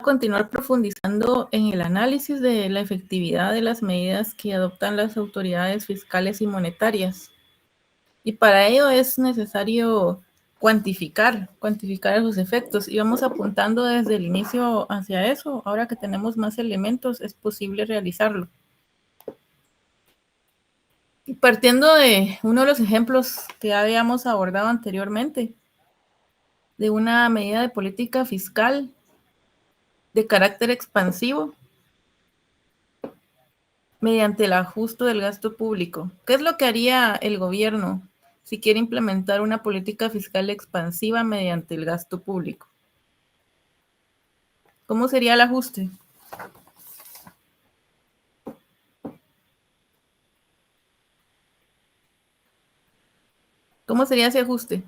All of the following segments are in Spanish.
continuar profundizando en el análisis de la efectividad de las medidas que adoptan las autoridades fiscales y monetarias. Y para ello es necesario cuantificar esos efectos. Y vamos apuntando desde el inicio hacia eso. Ahora que tenemos más elementos, es posible realizarlo. Y partiendo de uno de los ejemplos que habíamos abordado anteriormente, de una medida de política fiscal de carácter expansivo mediante el ajuste del gasto público. ¿Qué es lo que haría el gobierno si quiere implementar una política fiscal expansiva mediante el gasto público? ¿Cómo sería el ajuste? ¿Cómo sería ese ajuste?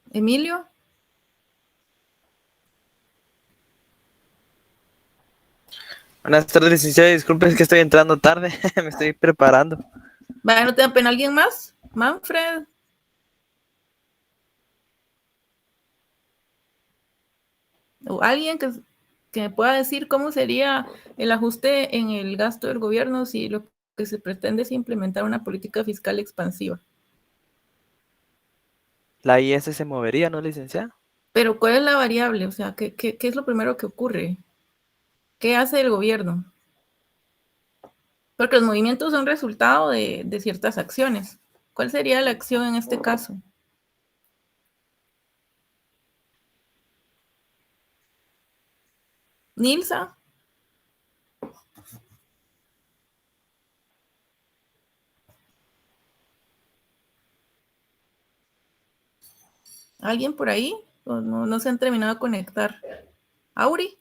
¿Emilio? Buenas tardes, licenciada. Disculpe, es que estoy entrando tarde. Me estoy preparando. Vaya, ¿no te da pena alguien más? ¿Manfred? ¿O alguien que me pueda decir cómo sería el ajuste en el gasto del gobierno si lo que se pretende es implementar una política fiscal expansiva? La IS se movería, ¿no, licenciada? Pero ¿cuál es la variable? O sea, ¿qué es lo primero que ocurre? ¿Qué hace el gobierno? Porque los movimientos son resultado de ciertas acciones. ¿Cuál sería la acción en este caso? ¿Nilsa? ¿Alguien por ahí? ¿O no se han terminado de conectar? ¿Auri?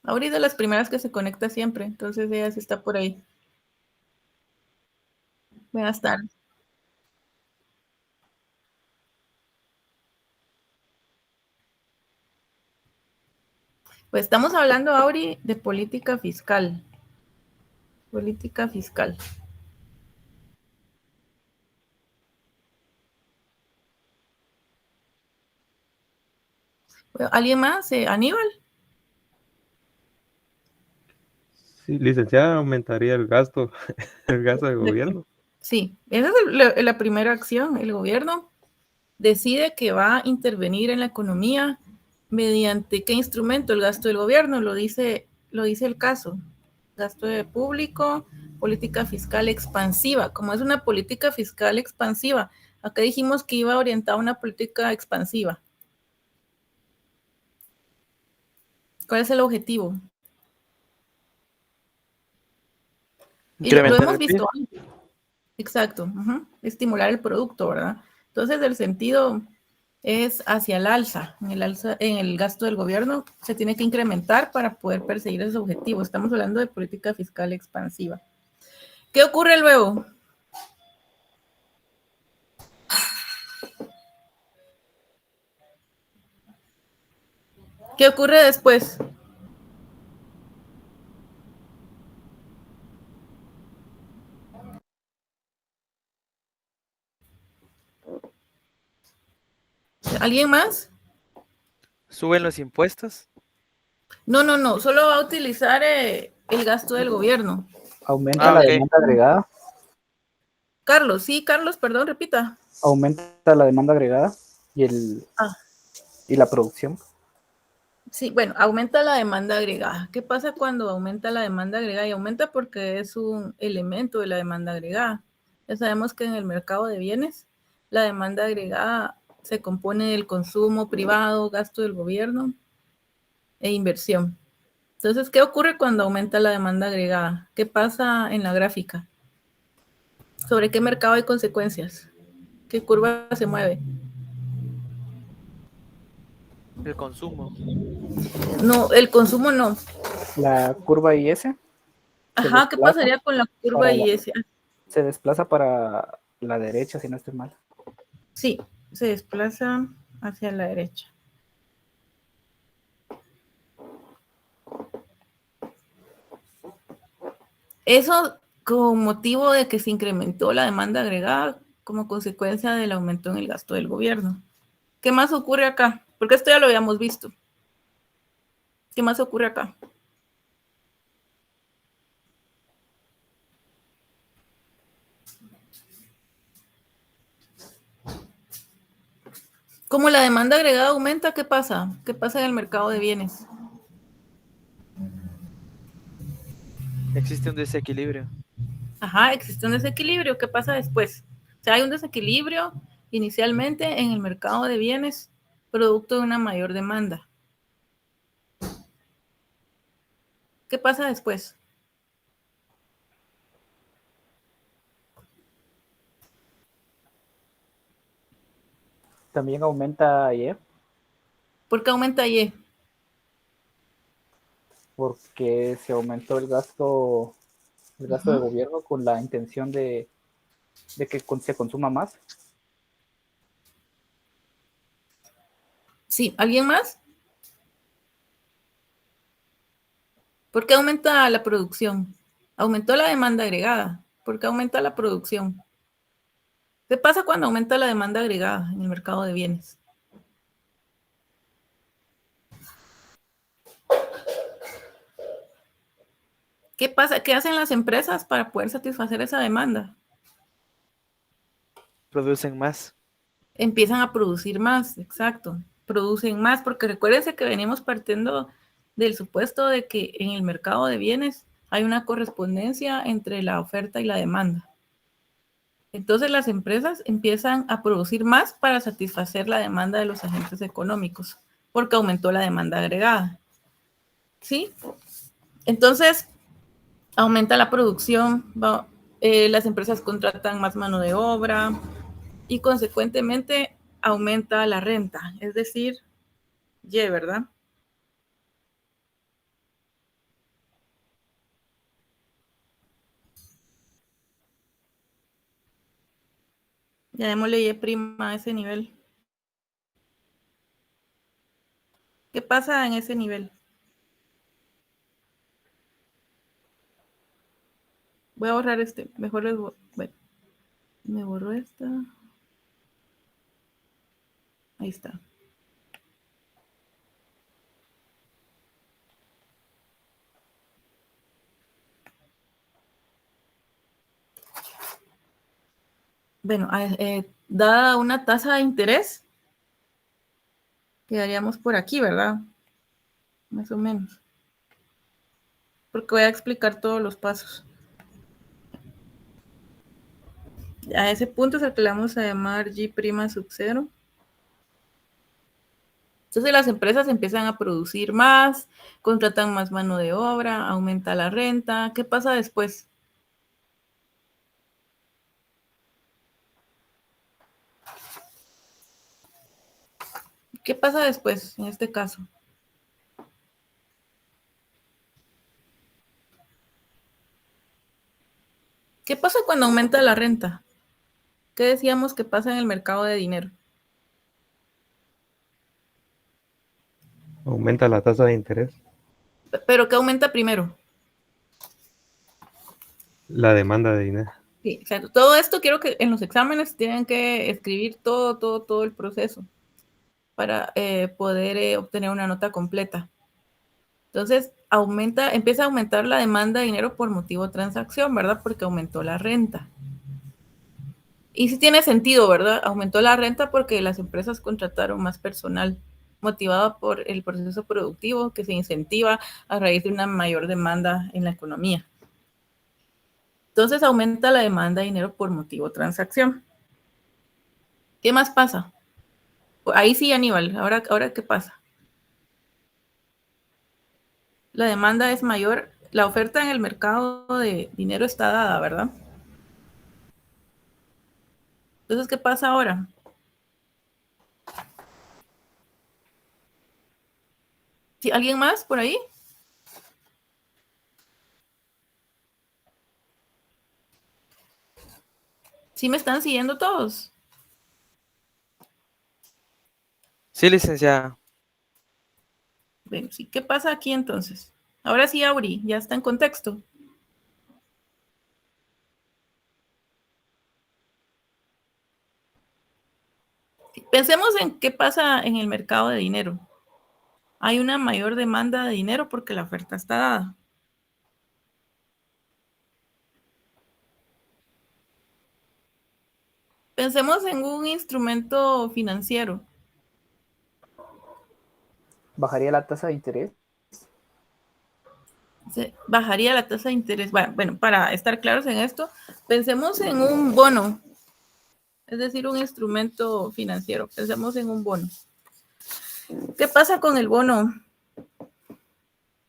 Auri es de las primeras que se conecta siempre, entonces ella sí está por ahí. Buenas tardes. Pues estamos hablando, Auri, de política fiscal. Política fiscal. ¿Alguien más? ¿Aníbal? Sí, licenciada, aumentaría el gasto del gobierno. Sí, esa es la primera acción. El gobierno decide que va a intervenir en la economía mediante qué instrumento. El gasto del gobierno, lo dice el caso. Gasto público, política fiscal expansiva. Como es una política fiscal expansiva, acá dijimos que iba orientada a una política expansiva. ¿Cuál es el objetivo? Y lo hemos visto antes. Exacto. Estimular el producto, ¿verdad? Entonces, el sentido es hacia el alza. En el gasto del gobierno se tiene que incrementar para poder perseguir esos objetivos. Estamos hablando de política fiscal expansiva. ¿Qué ocurre luego? ¿Qué ocurre después? ¿Alguien más? ¿Suben los impuestos? No. Solo va a utilizar el gasto del gobierno. Aumenta la demanda agregada. Carlos, perdón, repita. Aumenta la demanda agregada y la producción. Sí, bueno, aumenta la demanda agregada. ¿Qué pasa cuando aumenta la demanda agregada? Y aumenta porque es un elemento de la demanda agregada. Ya sabemos que en el mercado de bienes, la demanda agregada se compone del consumo privado, gasto del gobierno e inversión. Entonces, ¿qué ocurre cuando aumenta la demanda agregada? ¿Qué pasa en la gráfica? ¿Sobre qué mercado hay consecuencias? ¿Qué curva se mueve? El consumo. No, el consumo no. La curva IS. Ajá, ¿qué pasaría con la curva IS? Se desplaza para la derecha, si no estoy mal. Sí, se desplaza hacia la derecha. Eso con motivo de que se incrementó la demanda agregada como consecuencia del aumento en el gasto del gobierno. ¿Qué más ocurre acá? Porque esto ya lo habíamos visto. ¿Qué más ocurre acá? Como la demanda agregada aumenta, ¿qué pasa? ¿Qué pasa en el mercado de bienes? Existe un desequilibrio. Ajá, existe un desequilibrio. ¿Qué pasa después? O sea, hay un desequilibrio inicialmente en el mercado de bienes producto de una mayor demanda. ¿Qué pasa después? También aumenta Y, ¿Por qué aumenta Y? porque se aumentó el gasto de gobierno con la intención de que se consuma más. Sí, ¿alguien más? ¿Por qué aumenta la producción? Aumentó la demanda agregada. ¿Por qué aumenta la producción? ¿Qué pasa cuando aumenta la demanda agregada en el mercado de bienes? ¿Qué pasa? ¿Qué hacen las empresas para poder satisfacer esa demanda? Producen más. Empiezan a producir más, exacto. Producen más, porque recuérdense que venimos partiendo del supuesto de que en el mercado de bienes hay una correspondencia entre la oferta y la demanda. Entonces las empresas empiezan a producir más para satisfacer la demanda de los agentes económicos, porque aumentó la demanda agregada. ¿Sí? Entonces, aumenta la producción, las empresas contratan más mano de obra y consecuentemente aumenta la renta, es decir, Y, ¿verdad? Ya démosle Y' a ese nivel. ¿Qué pasa en ese nivel? Voy a borrar este, mejor les bueno, me borró esta. Ahí está. Bueno, dada una tasa de interés, quedaríamos por aquí, ¿verdad? Más o menos. Porque voy a explicar todos los pasos. A ese punto es el que le vamos a llamar G' sub 0. Entonces las empresas empiezan a producir más, contratan más mano de obra, aumenta la renta. ¿Qué pasa después? ¿Qué pasa después en este caso? ¿Qué pasa cuando aumenta la renta? ¿Qué decíamos que pasa en el mercado de dinero? Aumenta la tasa de interés. ¿Pero qué aumenta primero? La demanda de dinero. Sí, exacto. Todo esto quiero que en los exámenes tienen que escribir todo el proceso para poder obtener una nota completa. Entonces, empieza a aumentar la demanda de dinero por motivo de transacción, ¿verdad? Porque aumentó la renta. Y sí tiene sentido, ¿verdad? Aumentó la renta porque las empresas contrataron más personal, motivado por el proceso productivo que se incentiva a raíz de una mayor demanda en la economía. Entonces aumenta la demanda de dinero por motivo de transacción. ¿Qué más pasa? Ahí sí, Aníbal, ahora ¿qué pasa? La demanda es mayor, la oferta en el mercado de dinero está dada, ¿verdad? Entonces, ¿qué pasa ahora? ¿Sí, ¿alguien más por ahí? ¿Sí me están siguiendo todos? Sí, licenciada. Bueno, sí, ¿qué pasa aquí entonces? Ahora sí, Auri, ya está en contexto. Pensemos en qué pasa en el mercado de dinero. Hay una mayor demanda de dinero porque la oferta está dada. Pensemos en un instrumento financiero. ¿Bajaría la tasa de interés? Bajaría la tasa de interés. Bueno, para estar claros en esto, pensemos en un bono, es decir, un instrumento financiero. Pensemos en un bono. ¿Qué pasa con el bono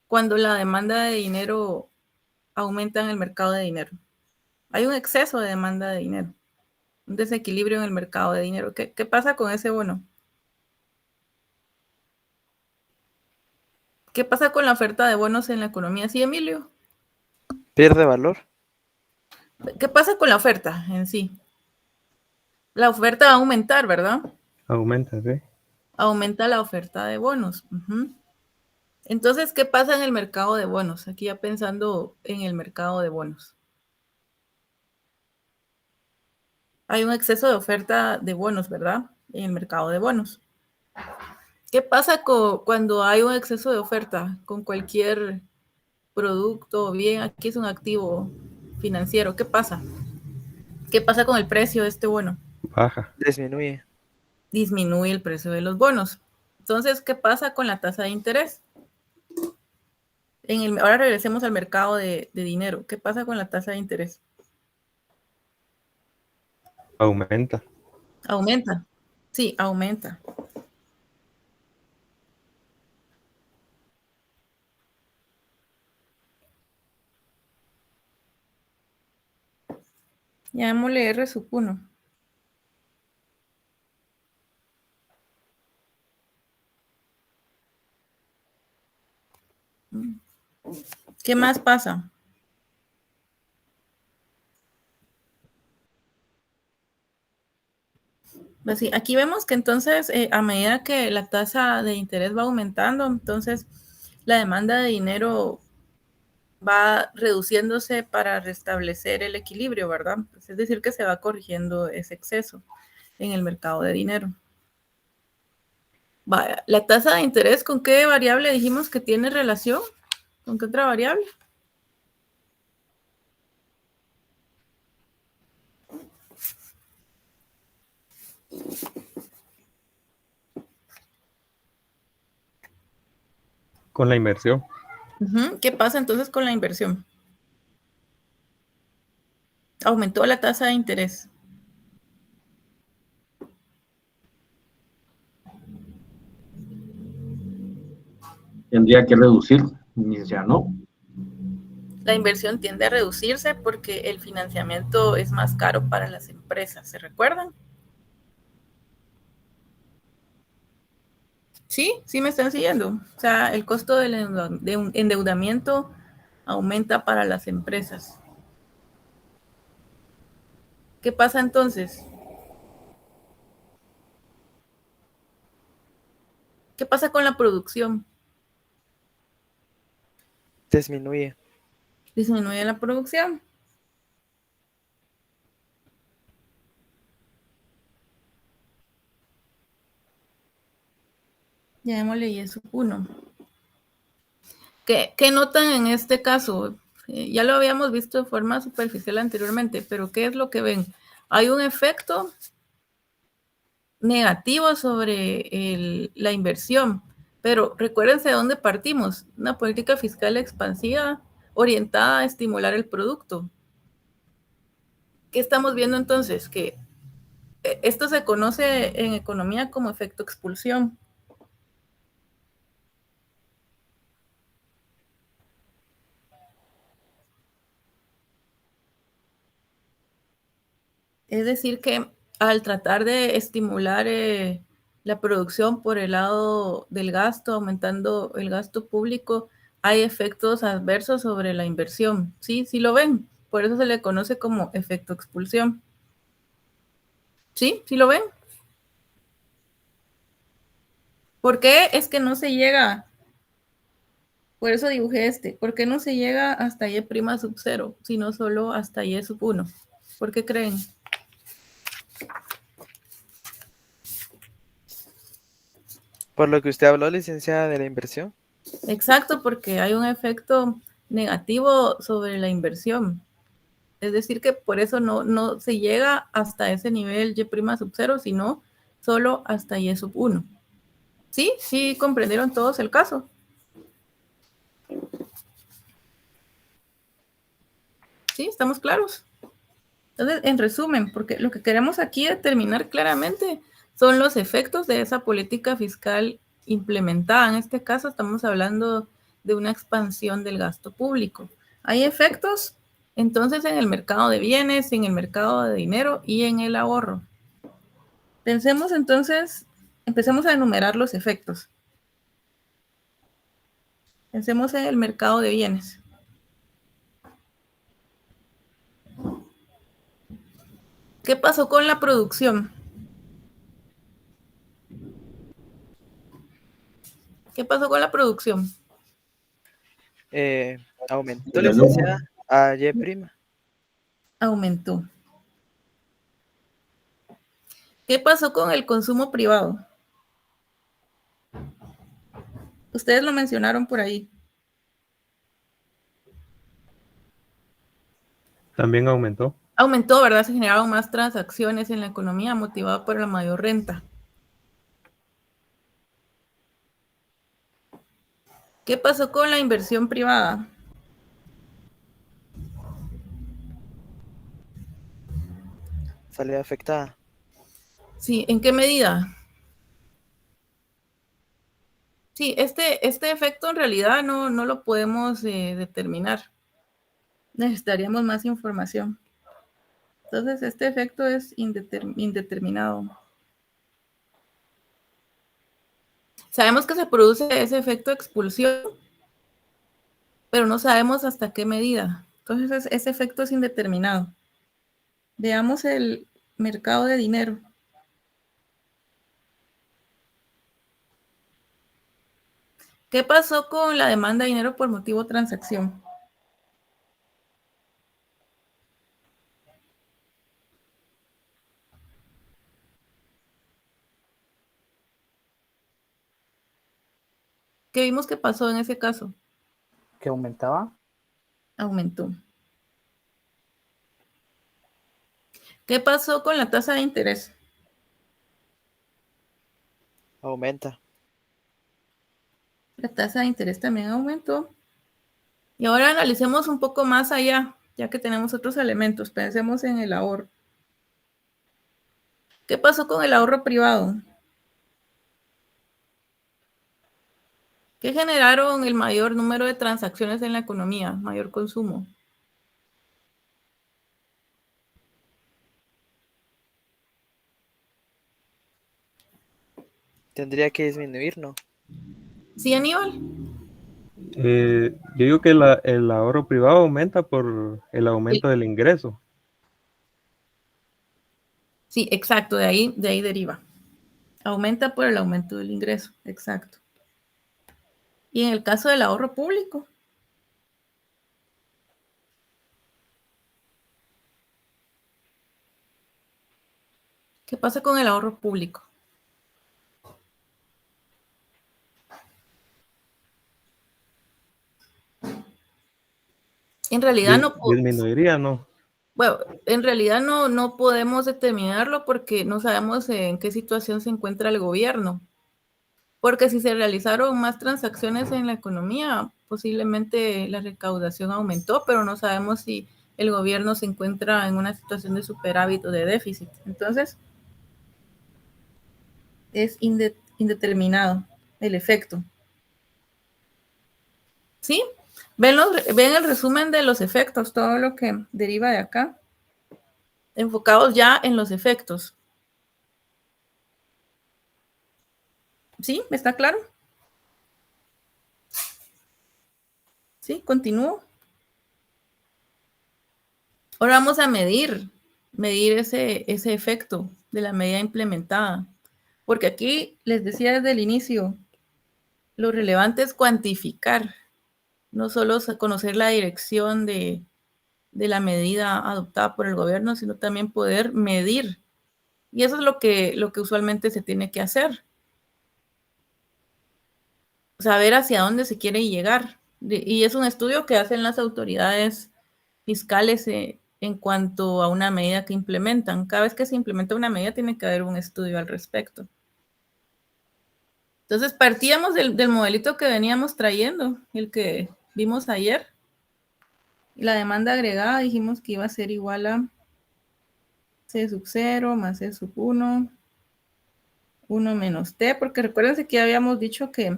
cuando la demanda de dinero aumenta en el mercado de dinero? Hay un exceso de demanda de dinero, un desequilibrio en el mercado de dinero. ¿Qué pasa con ese bono? ¿Qué pasa con la oferta de bonos en la economía? ¿Sí, Emilio? ¿Pierde valor? ¿Qué pasa con la oferta en sí? La oferta va a aumentar, ¿verdad? Aumenta, ¿sí? Aumenta la oferta de bonos. Entonces, ¿qué pasa en el mercado de bonos? Aquí ya pensando en el mercado de bonos. Hay un exceso de oferta de bonos, ¿verdad? En el mercado de bonos. ¿Qué pasa cuando hay un exceso de oferta con cualquier producto? Bien, aquí es un activo financiero. ¿Qué pasa? ¿Qué pasa con el precio de este bono? Baja. Disminuye. Disminuye el precio de los bonos. Entonces, ¿qué pasa con la tasa de interés? Ahora regresemos al mercado de dinero. ¿Qué pasa con la tasa de interés? Aumenta. Aumenta. Sí, aumenta. Llamémosle R sub 1. ¿Qué más pasa? Pues sí, aquí vemos que entonces a medida que la tasa de interés va aumentando, entonces la demanda de dinero va reduciéndose para restablecer el equilibrio, ¿verdad? Pues es decir, que se va corrigiendo ese exceso en el mercado de dinero. Vaya, la tasa de interés, ¿con qué variable dijimos que tiene relación? ¿Con qué otra variable? Con la inversión. ¿Qué pasa entonces con la inversión? Aumentó la tasa de interés. Tendría que reducir, ya no. La inversión tiende a reducirse porque el financiamiento es más caro para las empresas, ¿se recuerdan? Sí, sí me están siguiendo. O sea, el costo del endeudamiento aumenta para las empresas. ¿Qué pasa entonces? ¿Qué pasa con la producción? Disminuye. Disminuye la producción. Llamémosle Y sub 1. ¿Qué notan en este caso? Ya lo habíamos visto de forma superficial anteriormente, pero ¿qué es lo que ven? Hay un efecto negativo sobre la inversión, pero recuérdense de dónde partimos. Una política fiscal expansiva orientada a estimular el producto. ¿Qué estamos viendo entonces? Que esto se conoce en economía como efecto expulsión. Es decir, que al tratar de estimular la producción por el lado del gasto, aumentando el gasto público, hay efectos adversos sobre la inversión. Sí, sí lo ven. Por eso se le conoce como efecto expulsión. ¿Sí? ¿Sí lo ven? ¿Por qué es que no se llega? Por eso dibujé este. ¿Por qué no se llega hasta Y' sub 0, sino solo hasta Y sub 1? ¿Por qué creen? Por lo que usted habló, licenciada, de la inversión. Exacto, porque hay un efecto negativo sobre la inversión. Es decir, que por eso no se llega hasta ese nivel Y' sub 0, sino solo hasta Y sub 1. ¿Sí? ¿Sí comprendieron todos el caso? ¿Sí? ¿Estamos claros? Entonces, en resumen, porque lo que queremos aquí determinar claramente son los efectos de esa política fiscal implementada. En este caso estamos hablando de una expansión del gasto público. Hay efectos entonces en el mercado de bienes, en el mercado de dinero y en el ahorro. Pensemos entonces, empecemos a enumerar los efectos. Pensemos en el mercado de bienes. ¿Qué pasó con la producción? ¿Qué pasó con la producción? Aumentó, licenciada, a Y'. Aumentó. ¿Qué pasó con el consumo privado? Ustedes lo mencionaron por ahí. También aumentó. Aumentó, ¿verdad? Se generaron más transacciones en la economía motivada por la mayor renta. ¿Qué pasó con la inversión privada? Salió afectada. Sí, ¿en qué medida? Sí, este efecto en realidad no lo podemos determinar. Necesitaríamos más información. Entonces, este efecto es indeterminado. Sabemos que se produce ese efecto de expulsión, pero no sabemos hasta qué medida. Entonces, ese efecto es indeterminado. Veamos el mercado de dinero. ¿Qué pasó con la demanda de dinero por motivo de transacción? ¿Qué vimos que pasó en ese caso? ¿Que aumentaba? Aumentó. ¿Qué pasó con la tasa de interés? Aumenta. La tasa de interés también aumentó. Y ahora analicemos un poco más allá, ya que tenemos otros elementos. Pensemos en el ahorro. ¿Qué pasó con el ahorro privado? ¿Qué generaron el mayor número de transacciones en la economía? Mayor consumo. Tendría que disminuir, ¿no? ¿Sí, Aníbal? Yo digo que el ahorro privado aumenta por el aumento del ingreso. Sí, exacto, de ahí deriva. Aumenta por el aumento del ingreso, exacto. Y en el caso del ahorro público, ¿qué pasa con el ahorro público? En realidad Disminuiría, ¿no? bueno, en realidad no podemos determinarlo porque no sabemos en qué situación se encuentra el gobierno. Porque si se realizaron más transacciones en la economía, posiblemente la recaudación aumentó, pero no sabemos si el gobierno se encuentra en una situación de superávit o de déficit. Entonces, es indeterminado el efecto. ¿Sí? ¿Ven el resumen de los efectos, todo lo que deriva de acá? Enfocados ya en los efectos. ¿Sí? ¿Está claro? ¿Sí? Continúo. Ahora vamos a medir ese efecto de la medida implementada. Porque aquí les decía desde el inicio, lo relevante es cuantificar, no solo conocer la dirección de la medida adoptada por el gobierno, sino también poder medir. Y eso es lo que usualmente se tiene que hacer. saber hacia dónde se quiere llegar. Y es un estudio que hacen las autoridades fiscales en cuanto a una medida que implementan. Cada vez que se implementa una medida tiene que haber un estudio al respecto. Entonces partíamos del modelito que veníamos trayendo, el que vimos ayer. Y la demanda agregada dijimos que iba a ser igual a C sub 0 más C sub 1, 1 menos T, porque recuérdense que ya habíamos dicho que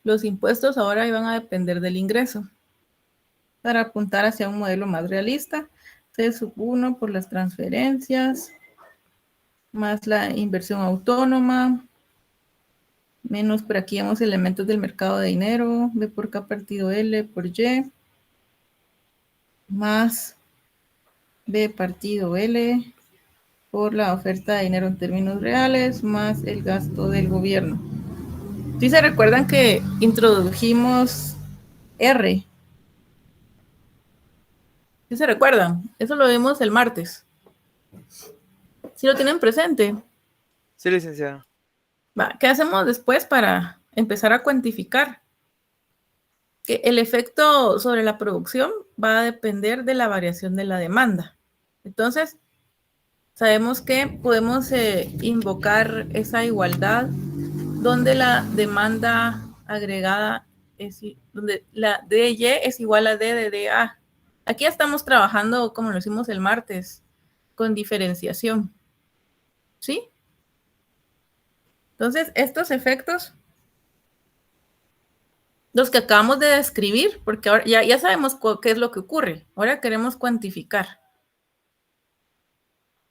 los impuestos ahora iban a depender del ingreso. Para apuntar hacia un modelo más realista, C sub 1 por las transferencias, más la inversión autónoma, menos por aquí vemos elementos del mercado de dinero, B por K partido L por Y, más B partido L por la oferta de dinero en términos reales, más el gasto del gobierno. ¿Sí se recuerdan que introdujimos R? ¿Sí se recuerdan? Eso lo vimos el martes. ¿Sí lo tienen presente? Sí, licenciada. ¿Qué hacemos después para empezar a cuantificar? Que el efecto sobre la producción va a depender de la variación de la demanda. Entonces, sabemos que podemos invocar esa igualdad donde la demanda agregada donde la DY es igual a D de DA. Aquí estamos trabajando, como lo hicimos el martes, con diferenciación. ¿Sí? Entonces, estos efectos, los que acabamos de describir, porque ahora ya sabemos qué es lo que ocurre. Ahora queremos cuantificar.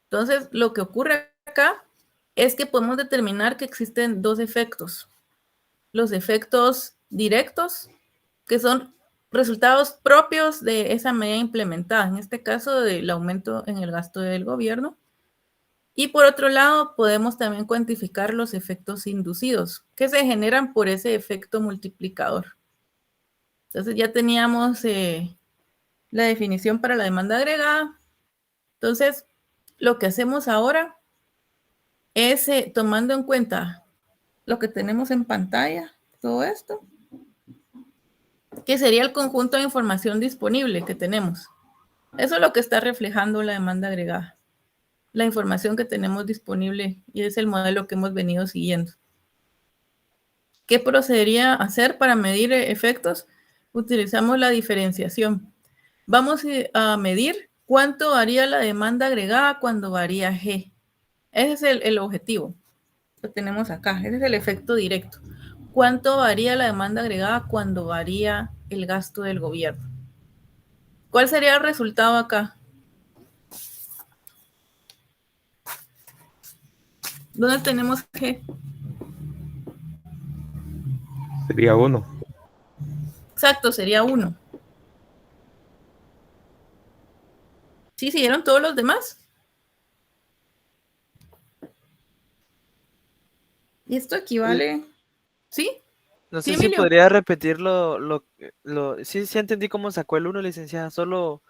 Entonces, lo que ocurre acá es que podemos determinar que existen dos efectos. Los efectos directos, que son resultados propios de esa medida implementada, en este caso del aumento en el gasto del gobierno. Y por otro lado, podemos también cuantificar los efectos inducidos, que se generan por ese efecto multiplicador. Entonces ya teníamos la definición para la demanda agregada. Entonces, lo que hacemos ahora es, tomando en cuenta lo que tenemos en pantalla, todo esto, que sería el conjunto de información disponible que tenemos. Eso es lo que está reflejando la demanda agregada. La información que tenemos disponible y es el modelo que hemos venido siguiendo. ¿Qué procedería a hacer para medir efectos? Utilizamos la diferenciación. Vamos a medir cuánto varía la demanda agregada cuando varía G. Ese es el objetivo. Lo tenemos acá. Ese es el efecto directo. ¿Cuánto varía la demanda agregada cuando varía el gasto del gobierno? ¿Cuál sería el resultado acá? ¿Dónde tenemos G? Sería 1. Exacto, sería 1. ¿Sí siguieron todos los demás? Y esto equivale... ¿Sí? No Sí, sé si Emilio. podría repetir sí, sí entendí cómo sacó el 1, licenciada, solo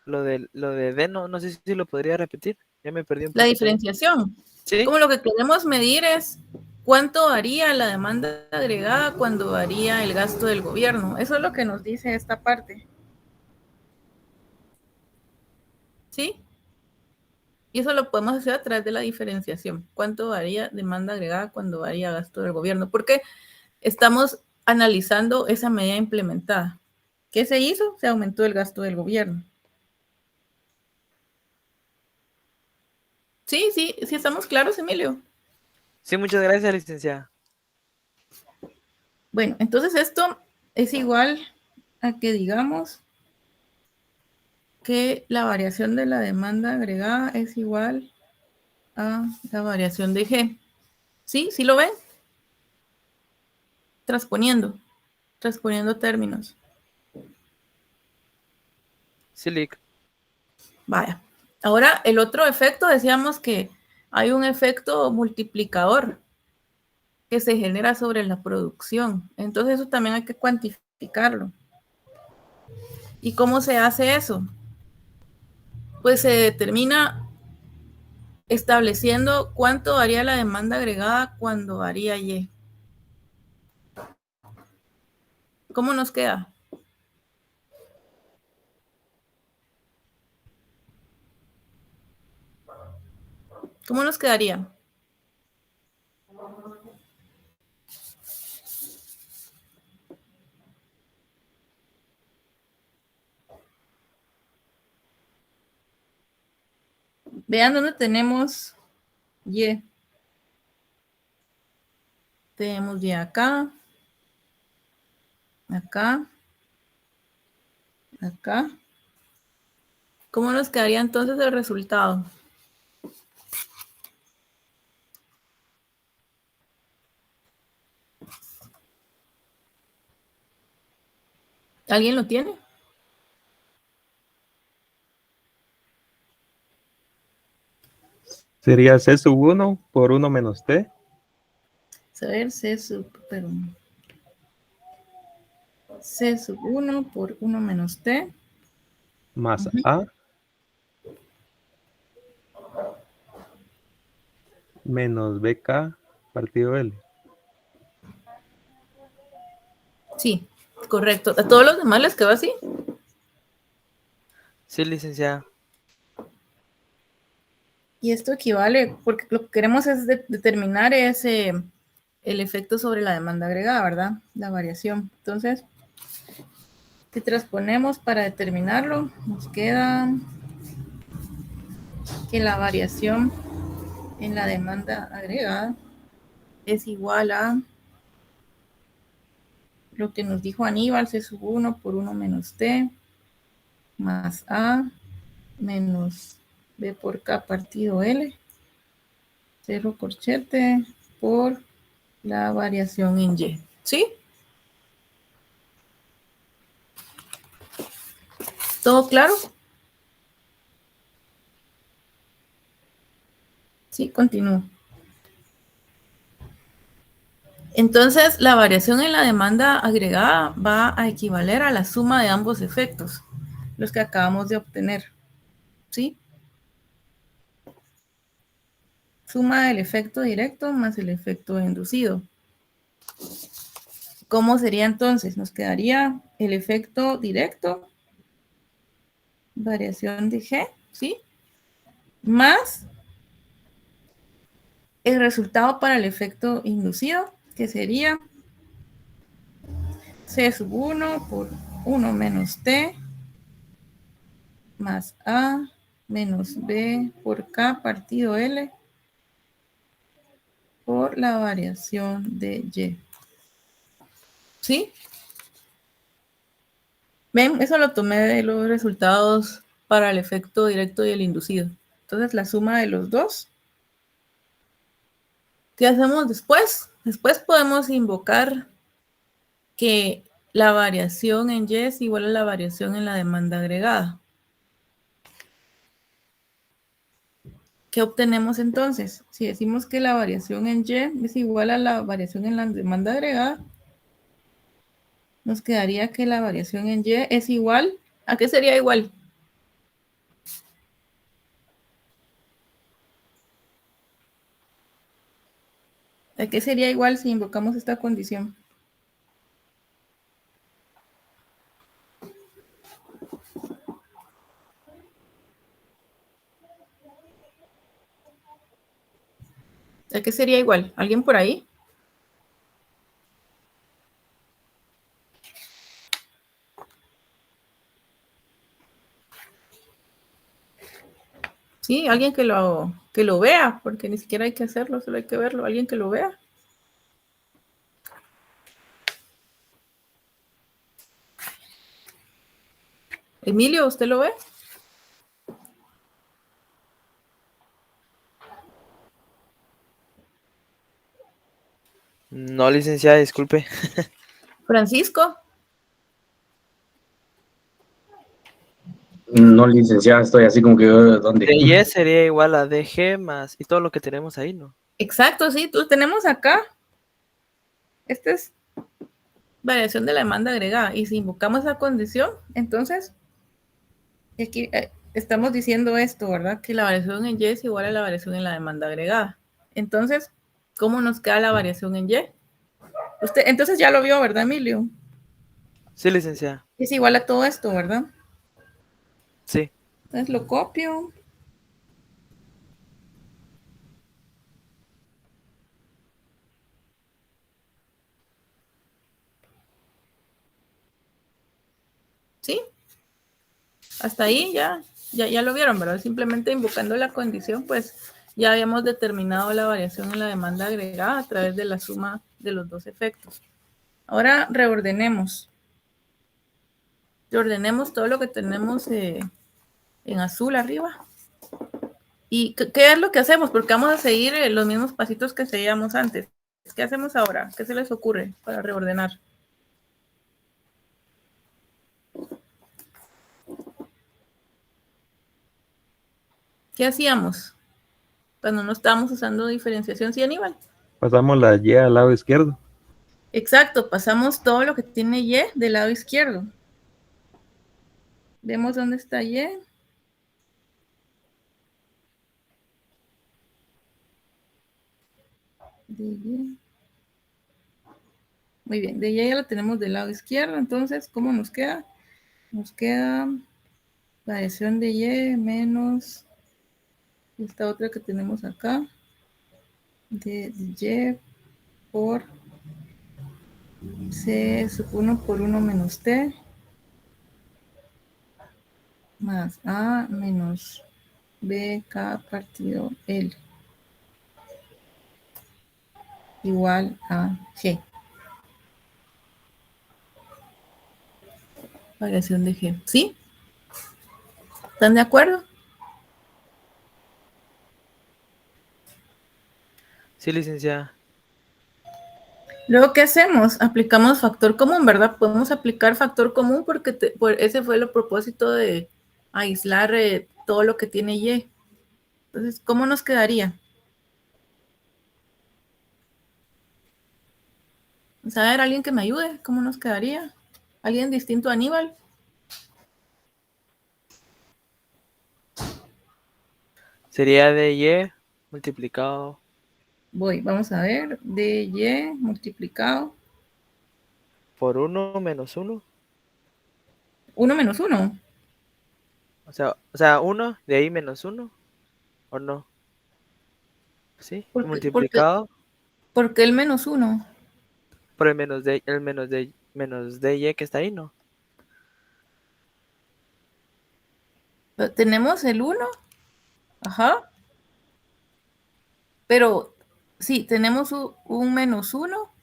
lo de D, no sé si lo podría repetir. Ya me perdí un La poquito. diferenciación. ¿Sí? Como lo que queremos medir es cuánto varía la demanda agregada cuando varía el gasto del gobierno. Eso es lo que nos dice esta parte. ¿Sí? Y eso lo podemos hacer a través de la diferenciación. ¿Cuánto varía demanda agregada cuando varía gasto del gobierno? Porque estamos analizando esa medida implementada. ¿Qué se hizo? Se aumentó el gasto del gobierno. Sí, estamos claros, Emilio. Sí, muchas gracias, licenciada. Bueno, entonces esto es igual a que digamos que la variación de la demanda agregada es igual a la variación de G. ¿Sí? ¿Sí lo ven? Transponiendo términos. Sí, Lic. Vaya. Ahora, el otro efecto, decíamos que hay un efecto multiplicador que se genera sobre la producción. Entonces, eso también hay que cuantificarlo. ¿Y cómo se hace eso? Pues se determina estableciendo cuánto varía la demanda agregada cuando varía Y. ¿Cómo nos queda? ¿Cómo nos quedaría? Vean dónde tenemos Y. Tenemos Y acá, acá, acá. ¿Cómo nos quedaría entonces el resultado? ¿Alguien lo tiene? Sería C sub 1 por 1 menos T. A ver, C sub 1 por 1 menos T. Más A menos BK partido L. Sí, correcto. ¿A todos los demás les quedó así? Sí, licenciada. Y esto equivale, porque lo que queremos es determinar ese, el efecto sobre la demanda agregada, ¿verdad? La variación. Entonces, si transponemos para determinarlo, nos queda que la variación en la demanda agregada es igual a lo que nos dijo Aníbal, C sub 1 por 1 menos T, más A menos B por K partido L, 0 corchete por la variación en Y. ¿Sí? ¿Todo claro? Sí, continúo. Entonces, la variación en la demanda agregada va a equivaler a la suma de ambos efectos, los que acabamos de obtener. ¿Sí? Suma del efecto directo más el efecto inducido. ¿Cómo sería entonces? Nos quedaría el efecto directo, variación de G, ¿sí? Más el resultado para el efecto inducido, que sería C sub 1 por 1 menos T más A menos B por K partido L por la variación de Y. ¿Sí? ¿Ven? Eso lo tomé de los resultados para el efecto directo y el inducido. Entonces, la suma de los dos. ¿Qué hacemos después? Después podemos invocar que la variación en Y es igual a la variación en la demanda agregada. ¿Qué obtenemos entonces? Si decimos que la variación en Y es igual a la variación en la demanda agregada, nos quedaría que la variación en Y es igual. ¿A qué sería igual? ¿A qué sería igual si invocamos esta condición? ¿A qué sería igual? ¿Alguien por ahí? Sí, alguien que lo vea, porque ni siquiera hay que hacerlo, solo hay que verlo. Alguien que lo vea. Emilio, ¿usted lo ve? No, licenciada, disculpe. Francisco. No, licenciada, estoy así como que, ¿dónde? Y sería igual a DG más y todo lo que tenemos ahí, ¿no? Exacto, sí, lo tenemos acá. Esta es variación de la demanda agregada. Y si invocamos esa condición, entonces, aquí estamos diciendo esto, ¿verdad? Que la variación en Y es igual a la variación en la demanda agregada. Entonces, ¿cómo nos queda la variación en Y? Usted, entonces ya lo vio, ¿verdad, Emilio? Sí, licenciada. Es igual a todo esto, ¿verdad? Sí. Entonces lo copio. ¿Sí? Hasta ahí ya lo vieron, ¿verdad? Simplemente invocando la condición, pues ya habíamos determinado la variación en la demanda agregada a través de la suma de los dos efectos. Ahora reordenemos. Reordenemos todo lo que tenemos en azul arriba. ¿Y qué es lo que hacemos? Porque vamos a seguir los mismos pasitos que seguíamos antes. ¿Qué hacemos ahora? ¿Qué se les ocurre para reordenar? ¿Qué hacíamos cuando no estábamos usando diferenciación? ¿Sí, Aníbal? Pasamos la Y al lado izquierdo. Exacto, pasamos todo lo que tiene Y del lado izquierdo. Vemos dónde está Y. De Y. Muy bien, de Y ya lo tenemos del lado izquierdo. Entonces, ¿cómo nos queda? Nos queda variación de Y menos esta otra que tenemos acá. De Y por C sub 1 por 1 menos T. Más A menos BK partido L. Igual a G. Variación de G. ¿Sí? ¿Están de acuerdo? Sí, licenciada. Luego, ¿qué hacemos? Aplicamos factor común, ¿verdad? Podemos aplicar factor común porque ese fue el propósito de aislar todo lo que tiene Y. Entonces, ¿cómo nos quedaría? Vamos a ver, alguien que me ayude. ¿Cómo nos quedaría? ¿Alguien distinto a Aníbal? Sería de Y multiplicado Voy, vamos a ver. De Y multiplicado. por 1 menos 1. 1 menos 1. O sea, 1 de ahí menos 1. ¿O no? Sí. Y multiplicado Porque el menos 1. por el menos de Y que está ahí, ¿no? Tenemos el 1. Ajá. Pero sí, tenemos un menos 1.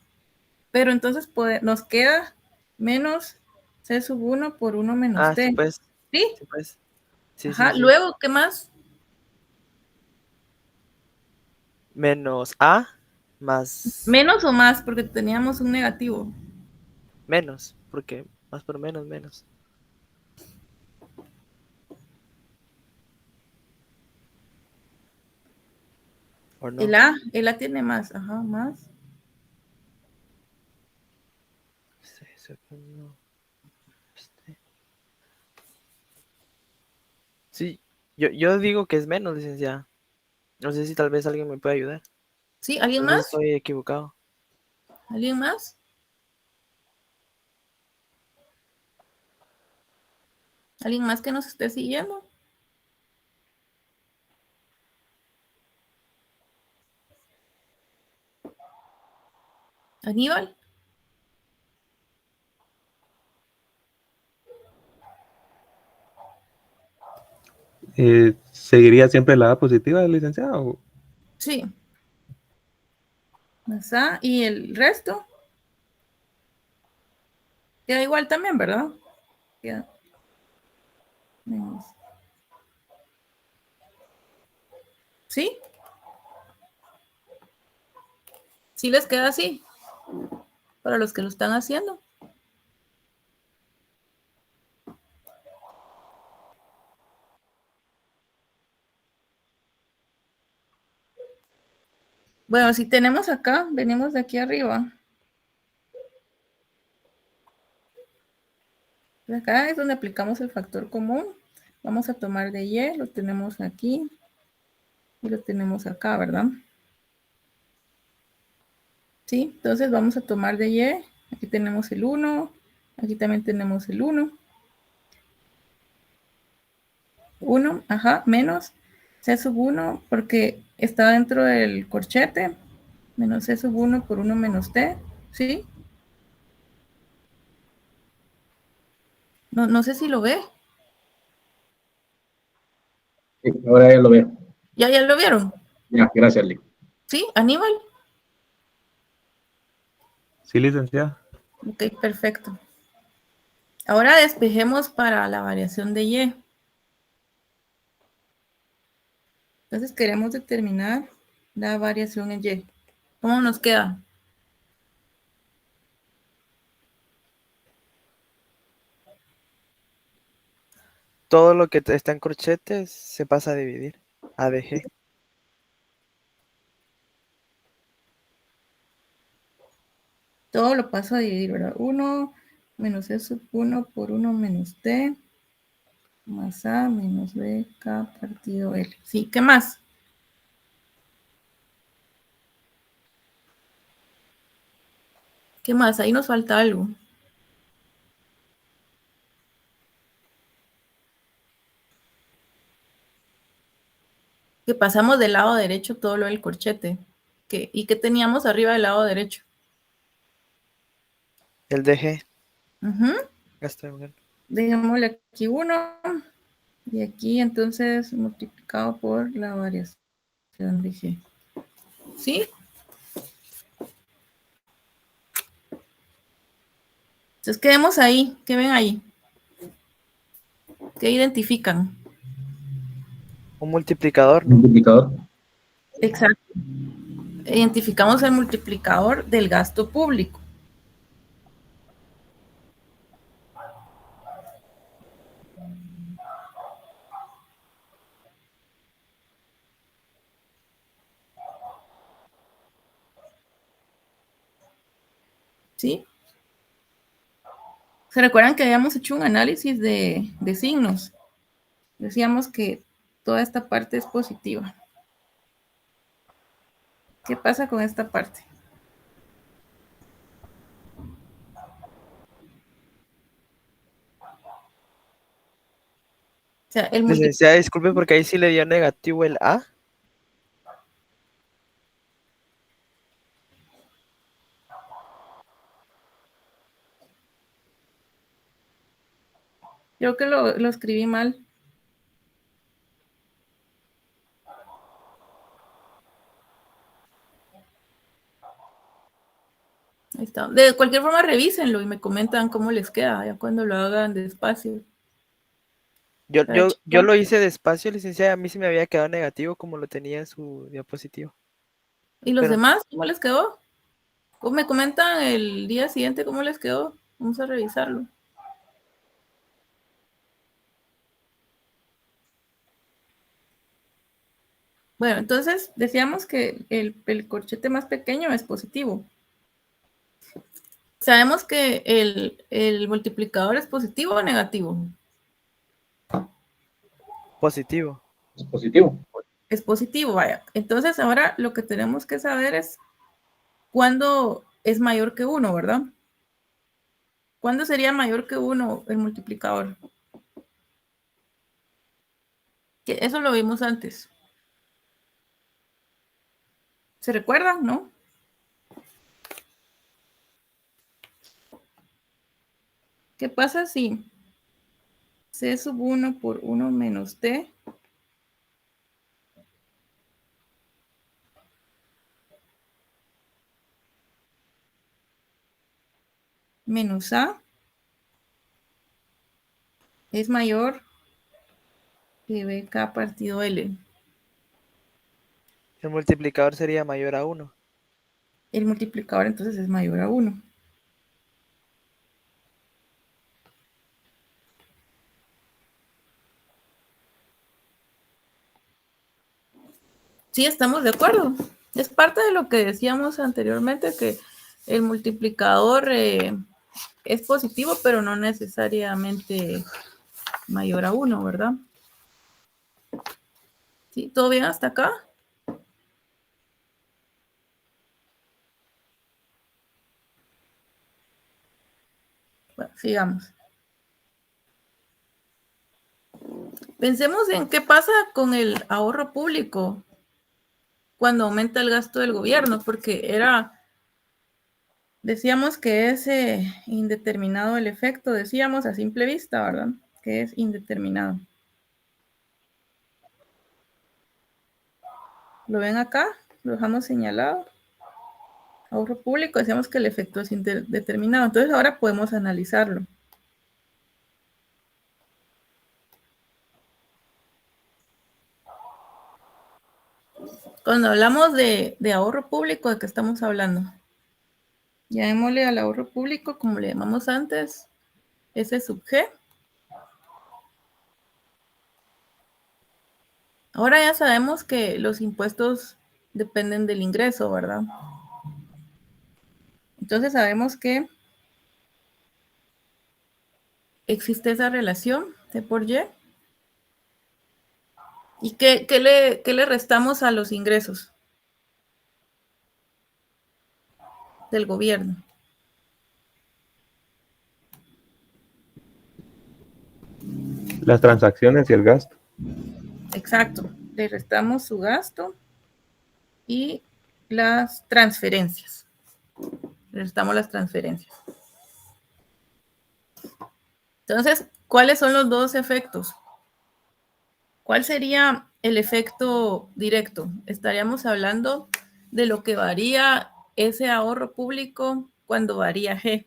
Pero entonces nos queda menos C sub 1 por 1 menos Ah, sí, T. pues. ¿Sí? Sí, pues. Sí, sí, Ajá. sí. Luego, ¿qué más? Menos A más Menos o más, porque teníamos un negativo. menos. Porque más por menos, menos. ¿O no? El A tiene más. Ajá, más. Sí, segundo. Sí, yo digo que es menos, licenciada. No sé si tal vez alguien me puede ayudar. ¿Sí? ¿Alguien No sé si más? estoy equivocado. ¿Alguien más? ¿Alguien más que nos esté siguiendo? ¿Aníbal? ¿Seguiría siempre la A positiva, licenciado? Sí. Más A. ¿Y el resto? Queda igual también, ¿verdad? Queda menos. ¿Sí? ¿Sí les queda así? Para los que lo están haciendo. Bueno, si tenemos acá, venimos de aquí arriba. Acá es donde aplicamos el factor común. Vamos a tomar de Y, lo tenemos aquí y lo tenemos acá, ¿verdad? Sí, entonces vamos a tomar de Y. Aquí tenemos el 1, Aquí también tenemos el 1. 1, ajá, menos C sub 1 porque está dentro del corchete, menos C sub 1 por 1 menos T, ¿sí? No sé si lo ve. Sí, ahora ya lo veo. ¿Ya lo vieron? Ya, gracias, Lee. ¿Sí? ¿Aníbal? Sí, licenciada. Ok, perfecto. Ahora despejemos para la variación de Y. Entonces queremos determinar la variación en Y. ¿Cómo nos queda? Todo lo que está en corchetes se pasa a dividir. A de G. Todo lo paso a dividir, ¿verdad? 1 menos C sub 1 por 1 menos T más A menos B K partido L. Sí, ¿qué más? ¿Qué más? Ahí nos falta algo. Que pasamos del lado derecho todo lo del corchete. ¿Y qué teníamos arriba del lado derecho? El de G. Ujú. Gasto de momento. Dejémosle aquí 1 y aquí entonces multiplicado por la variación de G. ¿Sí? Entonces quedemos ahí. ¿Qué ven ahí? ¿Qué identifican? Un multiplicador, ¿no? Multiplicador. Exacto. Identificamos el multiplicador del gasto público. ¿Sí? ¿Se recuerdan que habíamos hecho un análisis de signos? Decíamos que toda esta parte es positiva. ¿Qué pasa con esta parte? O sea, el multiplicador. Licenciada, disculpe porque ahí sí le dio negativo el A. Creo que lo escribí mal. Ahí está. De cualquier forma, revísenlo y me comentan cómo les queda, ya cuando lo hagan despacio. Yo, Para yo, yo chequear. lo hice despacio, licenciada. A mí sí me había quedado negativo como lo tenía en su diapositiva. ¿Y los Pero demás, cómo les quedó? ¿O me comentan el día siguiente cómo les quedó? Vamos a revisarlo. Bueno, entonces decíamos que el corchete más pequeño es positivo. Sabemos que el multiplicador es positivo o negativo. positivo. Es positivo. Es positivo, vaya. Entonces ahora lo que tenemos que saber es cuándo es mayor que 1, ¿verdad? ¿Cuándo sería mayor que 1 el multiplicador? Que eso lo vimos antes. ¿Se recuerdan, no? ¿Qué pasa si C sub 1 por 1 menos T menos A es mayor que BK partido L? El multiplicador sería mayor a 1. El multiplicador entonces es mayor a 1. Sí, estamos de acuerdo. Es parte de lo que decíamos anteriormente, que el multiplicador es positivo, pero no necesariamente mayor a 1, ¿verdad? ¿Sí? ¿Todo bien hasta acá? Bueno, sigamos. Pensemos en qué pasa con el ahorro público cuando aumenta el gasto del gobierno, porque decíamos que es indeterminado el efecto, decíamos a simple vista, ¿verdad? Que es indeterminado. ¿Lo ven acá? Lo dejamos señalado. Ahorro público, decíamos que el efecto es indeterminado. Entonces ahora podemos analizarlo. Cuando hablamos de ahorro público, ¿de qué estamos hablando? Llamémosle al ahorro público, como le llamamos antes, S sub G. Ahora ya sabemos que los impuestos dependen del ingreso, ¿verdad? Entonces sabemos que existe esa relación T por Y. ¿Y qué le restamos a los ingresos del gobierno? Las transacciones y el gasto. Exacto. Le restamos su gasto y las transferencias. Le restamos las transferencias. Entonces, ¿cuáles son los dos efectos? ¿Cuál sería el efecto directo? Estaríamos hablando de lo que varía ese ahorro público cuando varía G.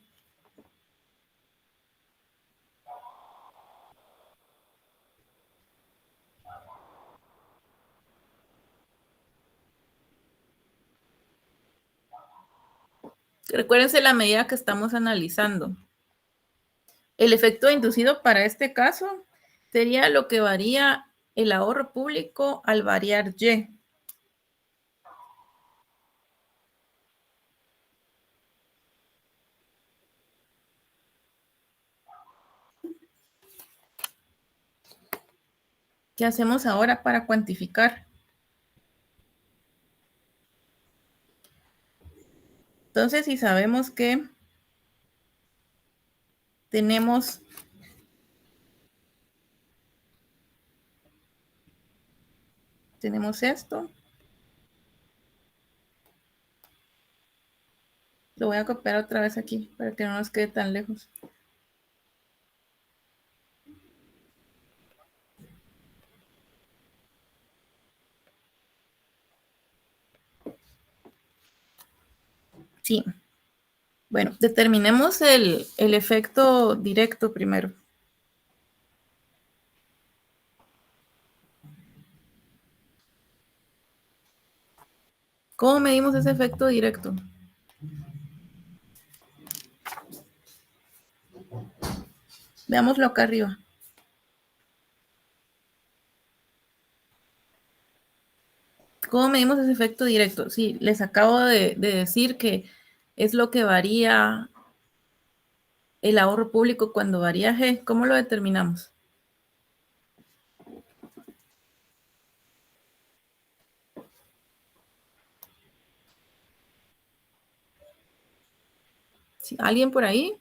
Recuérdense la medida que estamos analizando. El efecto inducido para este caso sería lo que varía el ahorro público al variar Y. ¿Qué hacemos ahora para cuantificar? Entonces, si sabemos que tenemos esto, lo voy a copiar otra vez aquí para que no nos quede tan lejos. Sí. Bueno, determinemos el efecto directo primero. ¿Cómo medimos ese efecto directo? Veámoslo acá arriba. ¿Cómo medimos ese efecto directo? Sí, les acabo de decir que es lo que varía el ahorro público cuando varía G. ¿Cómo lo determinamos? ¿Sí? ¿Alguien por ahí?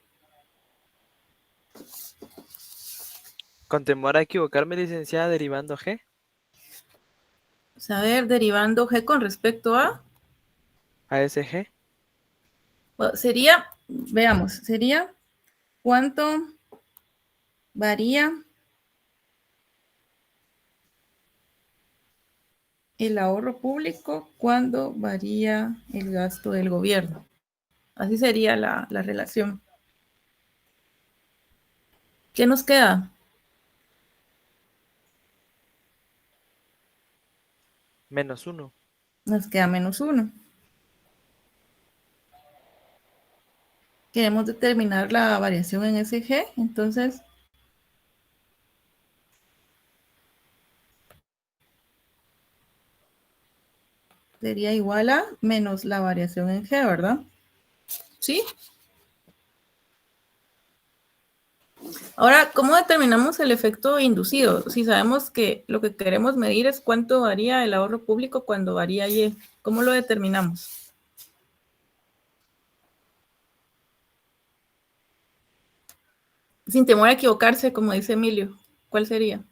Con temor a equivocarme, licenciada, derivando G. Saber derivando G con respecto a... A ese G. Bueno, sería, veamos, sería cuánto varía el ahorro público cuando varía el gasto del gobierno. Así sería la relación. ¿Qué nos queda? Menos 1. Nos queda menos 1. Queremos determinar la variación en ese G, entonces sería igual a menos la variación en G, ¿verdad? ¿Sí? Ahora, ¿cómo determinamos el efecto inducido? Si sabemos que lo que queremos medir es cuánto varía el ahorro público cuando varía Y. ¿Cómo lo determinamos? Sin temor a equivocarse, como dice Emilio, ¿cuál sería?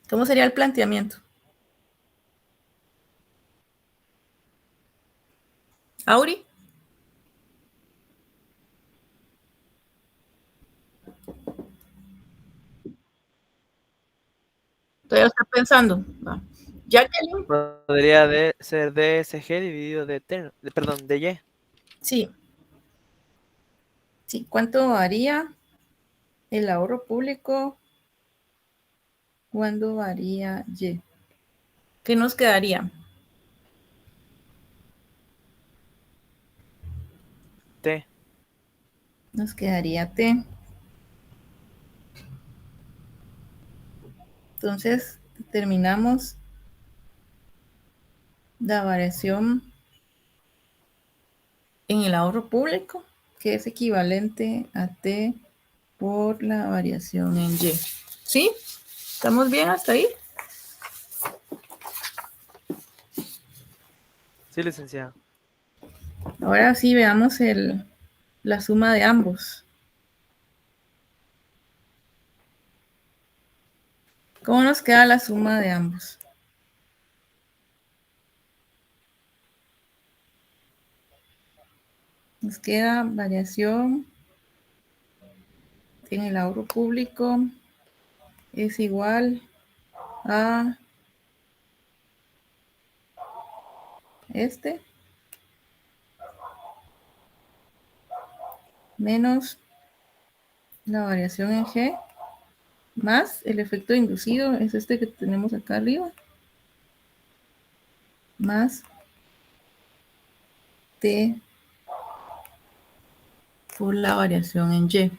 ¿Cómo sería el planteamiento? ¿Auri? Todavía está pensando. Va. Jacqueline. Podría ser DSG dividido perdón, de Y. Sí. Sí, ¿cuánto haría el ahorro público cuando varía Y? ¿Qué nos quedaría? T. Nos quedaría T. Entonces, determinamos la variación en el ahorro público, que es equivalente a T por la variación en Y. ¿Sí? ¿Estamos bien hasta ahí? Sí, licenciada. Ahora sí veamos la suma de ambos. ¿Cómo nos queda la suma de ambos? Nos queda variación en el ahorro público es igual a este menos la variación en G más el efecto inducido, es este que tenemos acá arriba, más T por la variación en Y.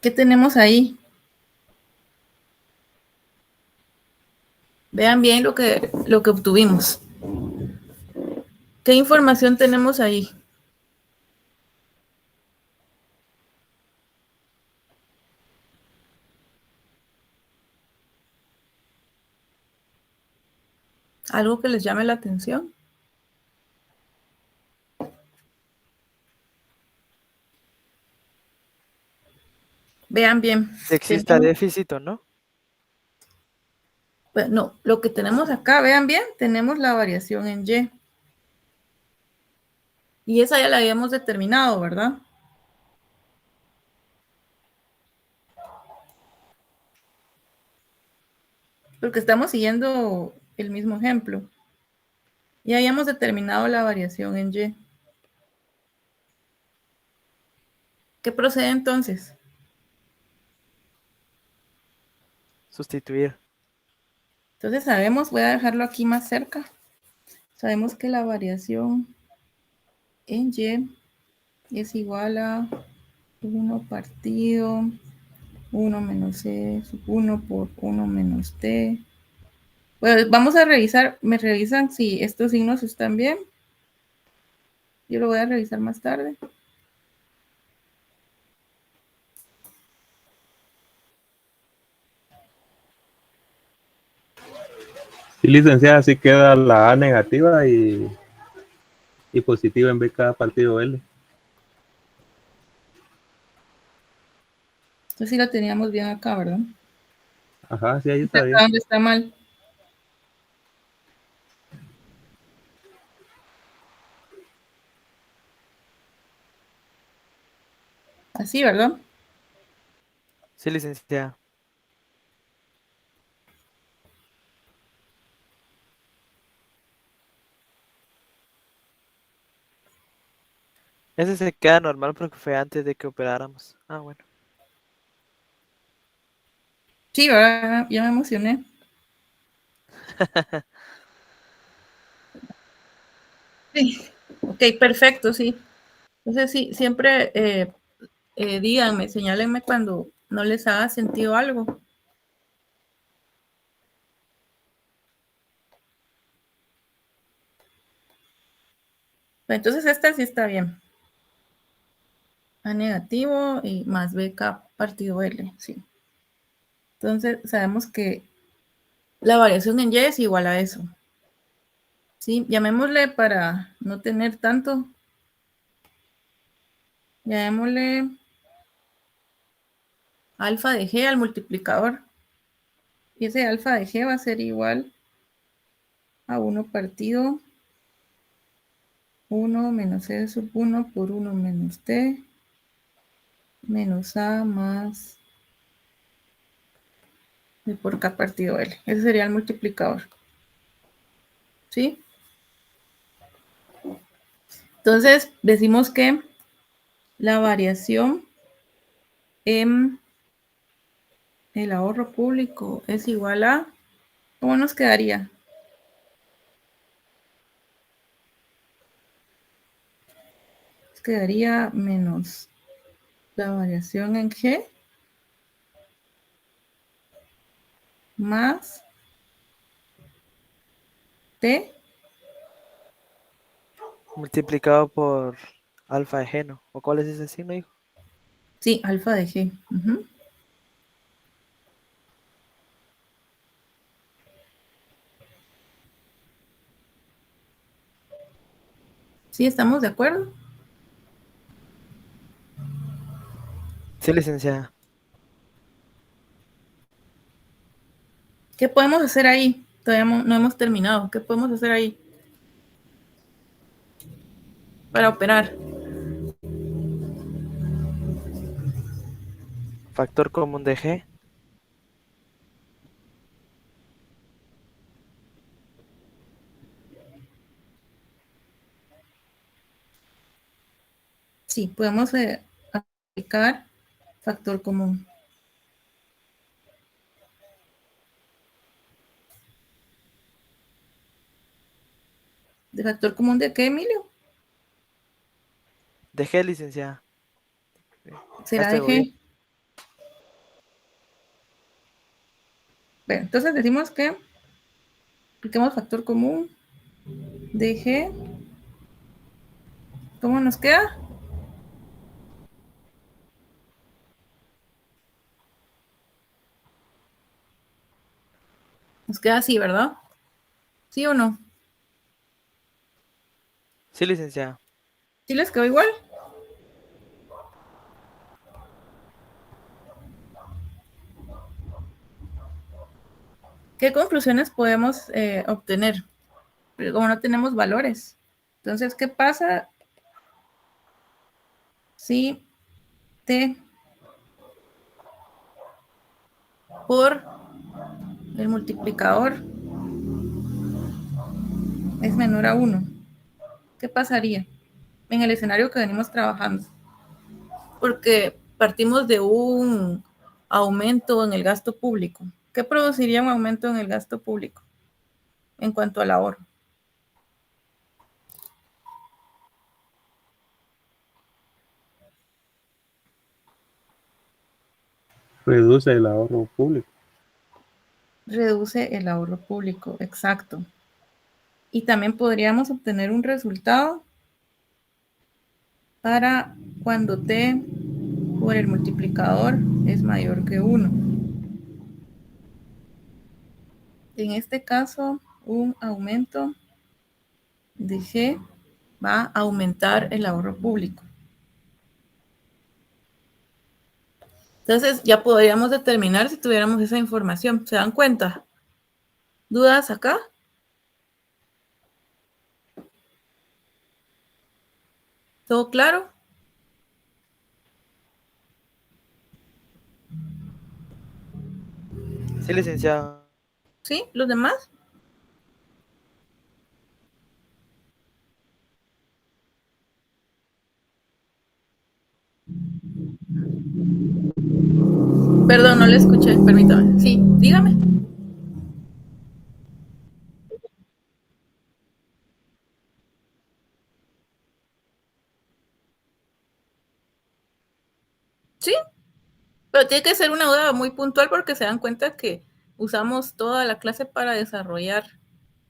¿Qué tenemos ahí? Vean bien lo que obtuvimos. ¿Qué información tenemos ahí? ¿Algo que les llame la atención? Vean bien. Si exista déficit o no. Pues no, lo que tenemos acá, vean bien, tenemos la variación en Y. Y esa ya la habíamos determinado, ¿verdad? Porque estamos siguiendo el mismo ejemplo. Ya habíamos determinado la variación en Y. ¿Qué procede entonces? Sustituir. Entonces sabemos, voy a dejarlo aquí más cerca. Sabemos que la variación en Y es igual a 1 partido 1 menos C sub 1 por 1 menos T. Pues vamos a revisar, me revisan si estos signos están bien. Yo lo voy a revisar más tarde. Sí, licenciada, así queda la A negativa y positiva en vez de cada partido L. Esto sí lo teníamos bien acá, ¿verdad? Ajá, sí, ahí está Acá bien. donde está mal. Así, ¿verdad? Sí, licenciada. Ese se queda normal porque fue antes de que operáramos. Ah, bueno. Sí, ¿verdad? Ya me emocioné. Sí. Ok, perfecto, sí. Entonces, sí, siempre díganme, señálenme cuando no les haga sentido algo. Entonces, esta sí está bien. A negativo y más BK partido L, sí. Entonces, sabemos que la variación en Y es igual a eso. Sí, llamémosle para no tener tanto. Llamémosle alfa de G al multiplicador. Y ese alfa de G va a ser igual a 1 partido 1 menos E sub 1 por 1 menos T menos A más B por K partido L. Ese sería el multiplicador. ¿Sí? Entonces, decimos que la variación en el ahorro público es igual a, ¿cómo nos quedaría? Nos quedaría menos la variación en G más T multiplicado por alfa de G, ¿no? ¿O cuál es ese signo, hijo? Sí, alfa de G. Ujú. ¿Sí estamos de acuerdo? Sí, licenciada. ¿Qué podemos hacer ahí? Todavía no hemos terminado. ¿Qué podemos hacer ahí? Para operar. Factor común de G. Sí, podemos aplicar factor común. ¿De factor común de qué, Emilio? De G, licenciada. Será Gasto de de gobierno. G. Bueno, entonces decimos que aplicamos factor común de G. ¿Cómo nos queda? Nos queda así, ¿verdad? ¿Sí o no? Sí, licenciada. ¿Sí les quedó igual? ¿Qué conclusiones podemos obtener? Pero como no tenemos valores. Entonces, ¿qué pasa si T por el multiplicador es menor a 1? ¿Qué pasaría en el escenario que venimos trabajando? Porque partimos de un aumento en el gasto público. ¿Qué produciría un aumento en el gasto público en cuanto al ahorro? Reduce el ahorro público. Reduce el ahorro público, exacto. Y también podríamos obtener un resultado para cuando T por el multiplicador es mayor que 1. En este caso, un aumento de G va a aumentar el ahorro público. Entonces, ya podríamos determinar si tuviéramos esa información. ¿Se dan cuenta? ¿Dudas acá? ¿Todo claro? Sí, licenciada. ¿Sí? ¿Los demás? Perdón, no le escuché, permítame. Sí, dígame. Sí, pero tiene que ser una duda muy puntual porque se dan cuenta que usamos toda la clase para desarrollar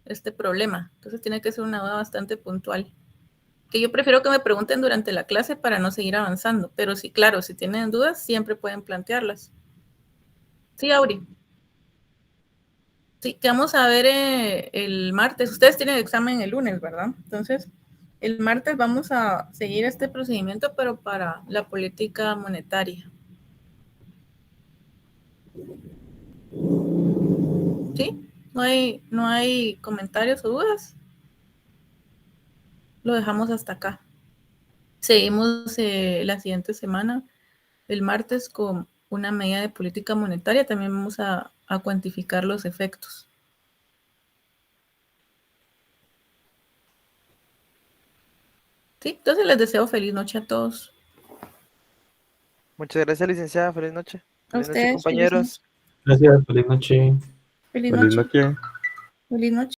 este problema. Entonces tiene que ser una duda bastante puntual. Que yo prefiero que me pregunten durante la clase para no seguir avanzando. Pero sí, claro, si tienen dudas, siempre pueden plantearlas. Sí, Auri. Sí, que vamos a ver el martes. Ustedes tienen examen el lunes, ¿verdad? Entonces, el martes vamos a seguir este procedimiento, pero para la política monetaria. ¿Sí? ¿No hay comentarios o dudas? Lo dejamos hasta acá. Seguimos la siguiente semana, el martes, con una medida de política monetaria. También vamos a cuantificar los efectos. Sí, entonces les deseo feliz noche a todos. Muchas gracias, licenciada. Feliz noche. A Feliz noche, ustedes, feliz noche. compañeros. Gracias, feliz noche. Feliz Feliz noche. noche. Feliz noche.